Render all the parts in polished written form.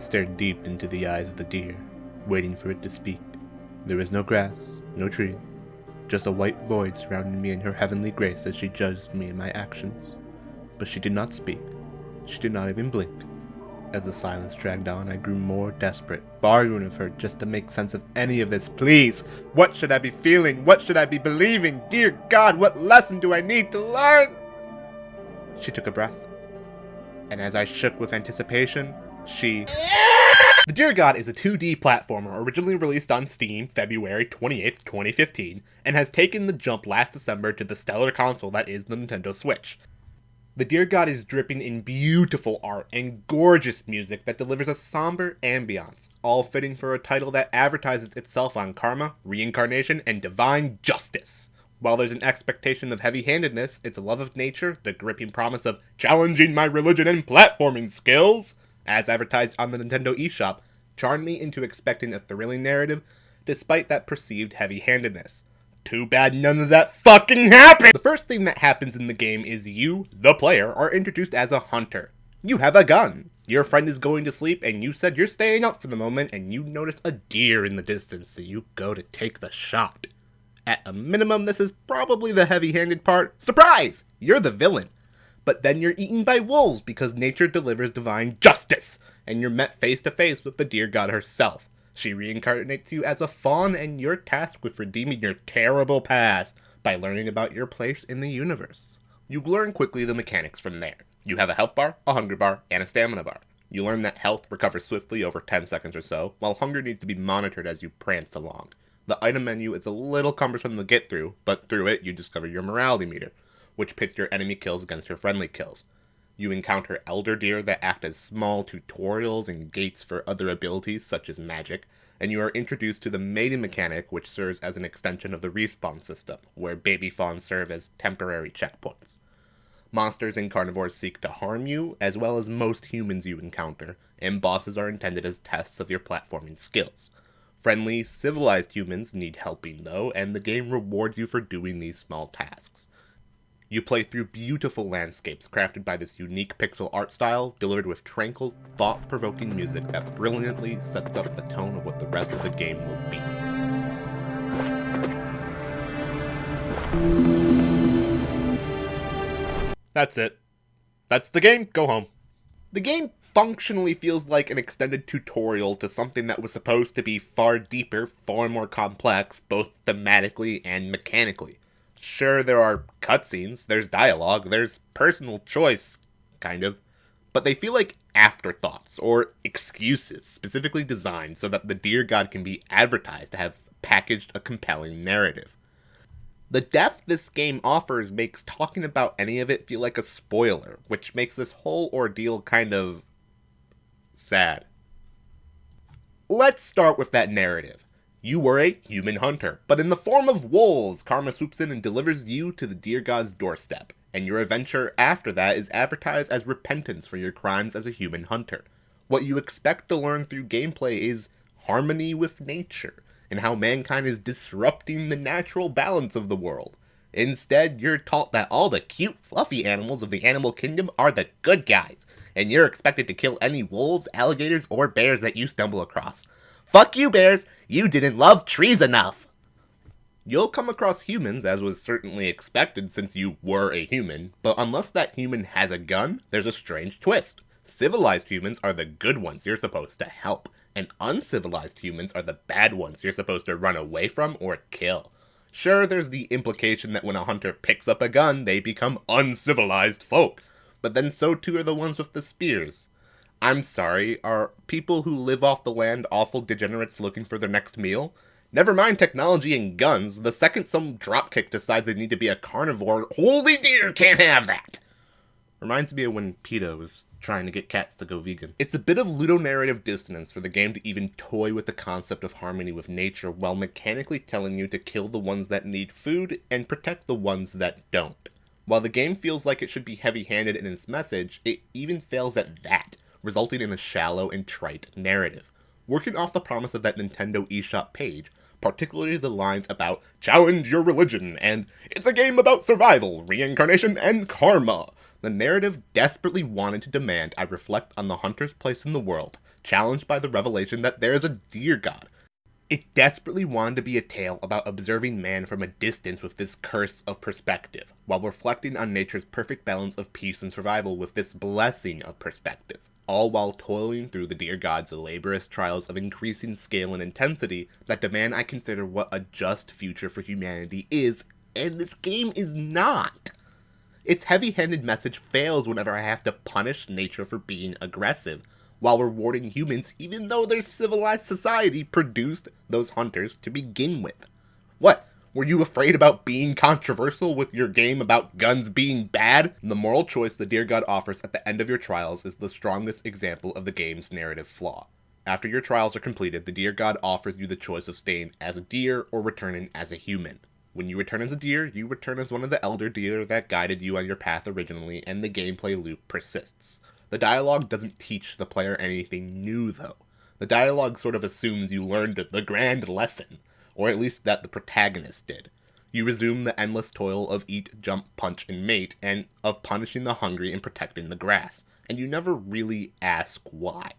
stared deep into the eyes of the deer, waiting for it to speak. There was no grass, no tree, just a white void surrounding me in her heavenly grace as she judged me and my actions. But she did not speak. She did not even blink. As the silence dragged on, I grew more desperate, bargaining with her just to make sense of any of this. Please, what should I be feeling? What should I be believing? Dear God, what lesson do I need to learn? She took a breath, and as I shook with anticipation, The Dear God is a 2D platformer originally released on Steam February 28th, 2015, and has taken the jump last December to the stellar console that is the Nintendo Switch. The Dear God is dripping in beautiful art and gorgeous music that delivers a somber ambiance, all fitting for a title that advertises itself on karma, reincarnation, and divine justice. While there's an expectation of heavy-handedness, it's a love of nature, the gripping promise of challenging my religion and platforming skills, as advertised on the Nintendo eShop, charmed me into expecting a thrilling narrative, despite that perceived heavy-handedness. Too bad none of that fucking happened! The first thing that happens in the game is you, the player, are introduced as a hunter. You have a gun. Your friend is going to sleep, and you said you're staying up for the moment, and you notice a deer in the distance, so you go to take the shot. At a minimum, this is probably the heavy-handed part. Surprise! You're the villain. But then you're eaten by wolves because nature delivers divine justice, and you're met face to face with the Dear God herself. She reincarnates you as a fawn, and you're tasked with redeeming your terrible past by learning about your place in the universe. You learn quickly the mechanics from there. You have a health bar, a hunger bar, and a stamina bar. You learn that health recovers swiftly over 10 seconds or so, while hunger needs to be monitored as you prance along. The item menu is a little cumbersome to get through, but through it you discover your morality meter, which pits your enemy kills against your friendly kills. You encounter elder deer that act as small tutorials and gates for other abilities such as magic, and you are introduced to the mating mechanic, which serves as an extension of the respawn system, where baby fawns serve as temporary checkpoints. Monsters and carnivores seek to harm you, as well as most humans you encounter, and bosses are intended as tests of your platforming skills. Friendly, civilized humans need helping though, and the game rewards you for doing these small tasks. You play through beautiful landscapes crafted by this unique pixel art style, delivered with tranquil, thought-provoking music that brilliantly sets up the tone of what the rest of the game will be. That's it. That's the game. Go home. The game functionally feels like an extended tutorial to something that was supposed to be far deeper, far more complex, both thematically and mechanically. Sure, there are cutscenes, there's dialogue, there's personal choice, kind of, but they feel like afterthoughts or excuses specifically designed so that the Dear God can be advertised to have packaged a compelling narrative. The depth this game offers makes talking about any of it feel like a spoiler, which makes this whole ordeal kind of sad. Let's start with that narrative. You were a human hunter, but in the form of wolves, karma swoops in and delivers you to the Dear God's doorstep, and your adventure after that is advertised as repentance for your crimes as a human hunter. What you expect to learn through gameplay is harmony with nature, and how mankind is disrupting the natural balance of the world. Instead, you're taught that all the cute, fluffy animals of the animal kingdom are the good guys, and you're expected to kill any wolves, alligators, or bears that you stumble across. Fuck you, bears! You didn't love trees enough! You'll come across humans, as was certainly expected since you were a human, but unless that human has a gun, there's a strange twist. Civilized humans are the good ones you're supposed to help, and uncivilized humans are the bad ones you're supposed to run away from or kill. Sure, there's the implication that when a hunter picks up a gun, they become uncivilized folk, but then so too are the ones with the spears. I'm sorry, are people who live off the land awful degenerates looking for their next meal? Never mind technology and guns, the second some dropkick decides they need to be a carnivore, holy deer, can't have that! Reminds me of when PETA was trying to get cats to go vegan. It's a bit of ludonarrative dissonance for the game to even toy with the concept of harmony with nature while mechanically telling you to kill the ones that need food and protect the ones that don't. While the game feels like it should be heavy-handed in its message, it even fails at that, resulting in a shallow and trite narrative. Working off the promise of that Nintendo eShop page, particularly the lines about challenge your religion and it's a game about survival, reincarnation, and karma, the narrative desperately wanted to demand I reflect on the hunter's place in the world, challenged by the revelation that there is a deer god. It desperately wanted to be a tale about observing man from a distance with this curse of perspective, while reflecting on nature's perfect balance of peace and survival with this blessing of perspective, all while toiling through the deer god's laborious trials of increasing scale and intensity that demand I consider what a just future for humanity is, and this game is not. Its heavy-handed message fails whenever I have to punish nature for being aggressive, while rewarding humans even though their civilized society produced those hunters to begin with. What? Were you afraid about being controversial with your game about guns being bad? The moral choice the deer god offers at the end of your trials is the strongest example of the game's narrative flaw. After your trials are completed, the deer god offers you the choice of staying as a deer or returning as a human. When you return as a deer, you return as one of the elder deer that guided you on your path originally, and the gameplay loop persists. The dialogue doesn't teach the player anything new, though. The dialogue sort of assumes you learned the grand lesson, or at least that the protagonist did. You resume the endless toil of eat, jump, punch, and mate, and of punishing the hungry and protecting the grass, and you never really ask why.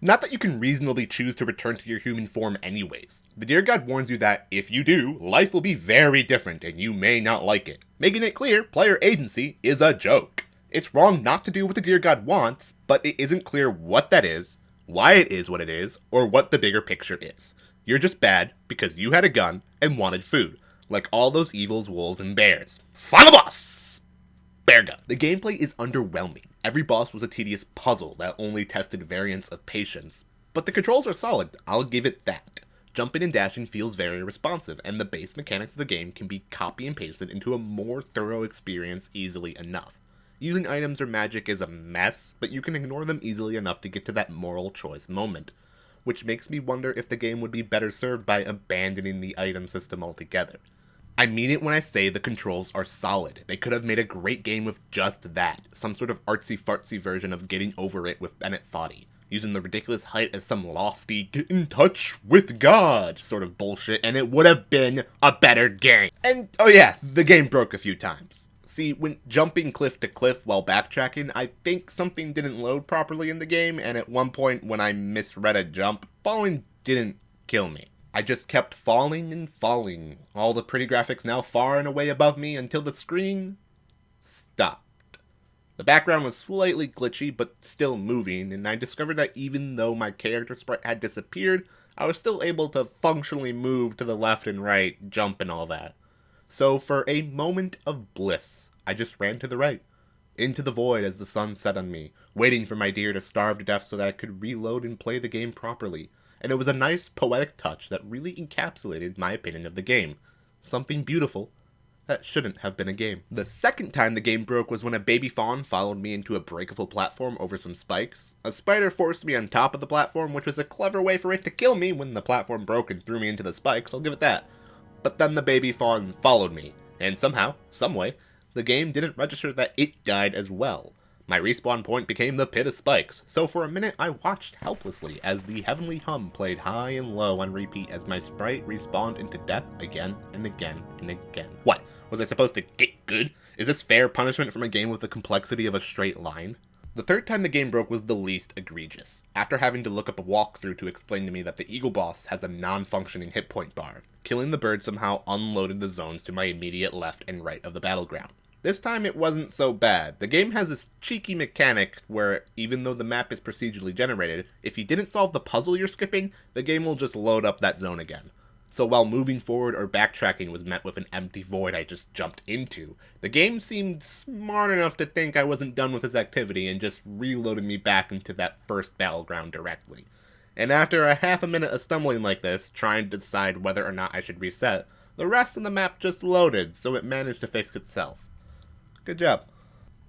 Not that you can reasonably choose to return to your human form anyways. The deer god warns you that, if you do, life will be very different and you may not like it, making it clear player agency is a joke. It's wrong not to do what the deer god wants, but it isn't clear what that is, why it is what it is, or what the bigger picture is. You're just bad because you had a gun and wanted food, like all those evils, wolves, and bears. Final boss! Bear gun. The gameplay is underwhelming. Every boss was a tedious puzzle that only tested variants of patience, but the controls are solid, I'll give it that. Jumping and dashing feels very responsive, and the base mechanics of the game can be copy and pasted into a more thorough experience easily enough. Using items or magic is a mess, but you can ignore them easily enough to get to that moral choice moment, which makes me wonder if the game would be better served by abandoning the item system altogether. I mean it when I say the controls are solid. They could have made a great game with just that, some sort of artsy-fartsy version of Getting Over It with Bennett Foddy, using the ridiculous height as some lofty get in touch with God sort of bullshit, and it would have been a better game. And, oh yeah, the game broke a few times. See, when jumping cliff to cliff while backtracking, I think something didn't load properly in the game, and at one point when I misread a jump, falling didn't kill me. I just kept falling and falling, all the pretty graphics now far and away above me until the screen stopped. The background was slightly glitchy, but still moving, and I discovered that even though my character sprite had disappeared, I was still able to functionally move to the left and right, jump and all that. So for a moment of bliss, I just ran to the right, into the void as the sun set on me, waiting for my deer to starve to death so that I could reload and play the game properly. And it was a nice poetic touch that really encapsulated my opinion of the game. Something beautiful that shouldn't have been a game. The second time the game broke was when a baby fawn followed me into a breakable platform over some spikes. A spider forced me on top of the platform, which was a clever way for it to kill me when the platform broke and threw me into the spikes, I'll give it that. But then the baby fawn followed me, and somehow, someway, the game didn't register that it died as well. My respawn point became the pit of spikes, so for a minute I watched helplessly as the heavenly hum played high and low on repeat as my sprite respawned into death again and again and again. What? Was I supposed to get good? Is this fair punishment from a game with the complexity of a straight line? The third time the game broke was the least egregious, after having to look up a walkthrough to explain to me that the eagle boss has a non-functioning hit point bar. Killing the bird somehow unloaded the zones to my immediate left and right of the battleground. This time it wasn't so bad. The game has this cheeky mechanic where, even though the map is procedurally generated, if you didn't solve the puzzle you're skipping, the game will just load up that zone again. So while moving forward or backtracking was met with an empty void I just jumped into, the game seemed smart enough to think I wasn't done with this activity and just reloaded me back into that first battleground directly. And after a half a minute of stumbling like this, trying to decide whether or not I should reset, the rest of the map just loaded, so it managed to fix itself. Good job.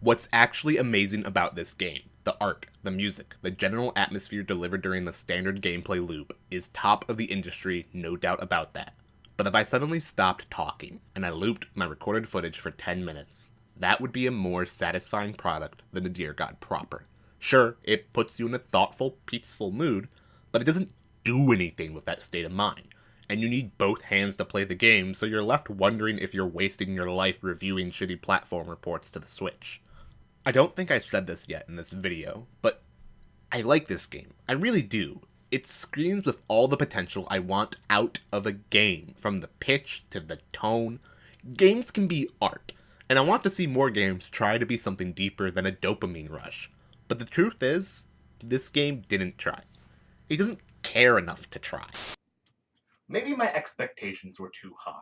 What's actually amazing about this game, the art, the music, the general atmosphere delivered during the standard gameplay loop, is top of the industry, no doubt about that. But if I suddenly stopped talking, and I looped my recorded footage for 10 minutes, that would be a more satisfying product than the Deer God proper. Sure, it puts you in a thoughtful, peaceful mood, but it doesn't do anything with that state of mind. And you need both hands to play the game, so you're left wondering if you're wasting your life reviewing shitty platform reports to the Switch. I don't think I said this yet in this video, but I like this game. I really do. It screams with all the potential I want out of a game, from the pitch to the tone. Games can be art, and I want to see more games try to be something deeper than a dopamine rush. But the truth is, this game didn't try. It doesn't care enough to try. Maybe my expectations were too high.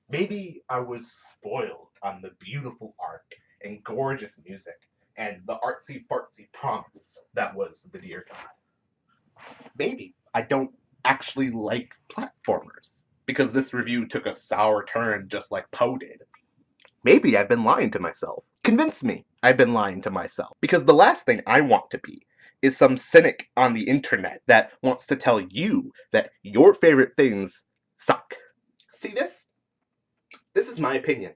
Maybe I was spoiled on the beautiful art and gorgeous music and the artsy-fartsy promise that was the Dear God. Maybe I don't actually like platformers, because this review took a sour turn just like Poe did. Maybe I've been lying to myself. Convince me I've been lying to myself. Because the last thing I want to be is some cynic on the internet that wants to tell you that your favorite things suck. See this? This is my opinion.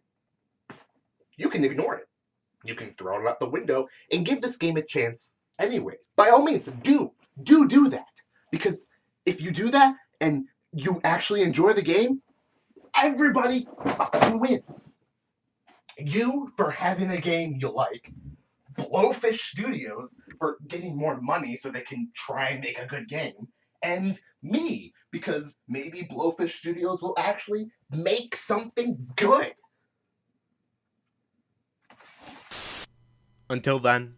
You can ignore it. You can throw it out the window and give this game a chance anyways. By all means, do that. Because if you do that and you actually enjoy the game, everybody fucking wins. You for having a game you like, Blowfish Studios for getting more money so they can try and make a good game, and me, because maybe Blowfish Studios will actually make something good. Until then,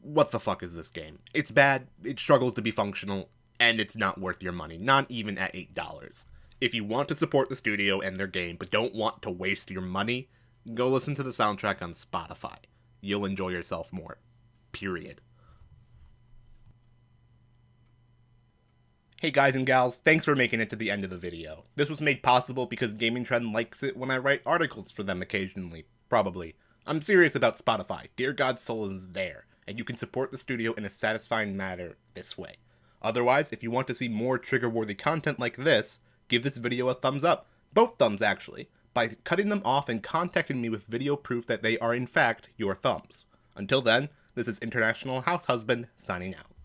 what the fuck is this game? It's bad, it struggles to be functional, and it's not worth your money, not even at $8. If you want to support the studio and their game, but don't want to waste your money, go listen to the soundtrack on Spotify. You'll enjoy yourself more. Period. Hey guys and gals, thanks for making it to the end of the video. This was made possible because Gaming Trend likes it when I write articles for them occasionally. Probably. I'm serious about Spotify. Dear God's Soul is there, and you can support the studio in a satisfying manner this way. Otherwise, if you want to see more trigger-worthy content like this, give this video a thumbs up. Both thumbs, actually, by cutting them off and contacting me with video proof that they are in fact your thumbs. Until then, this is International House Husband signing out.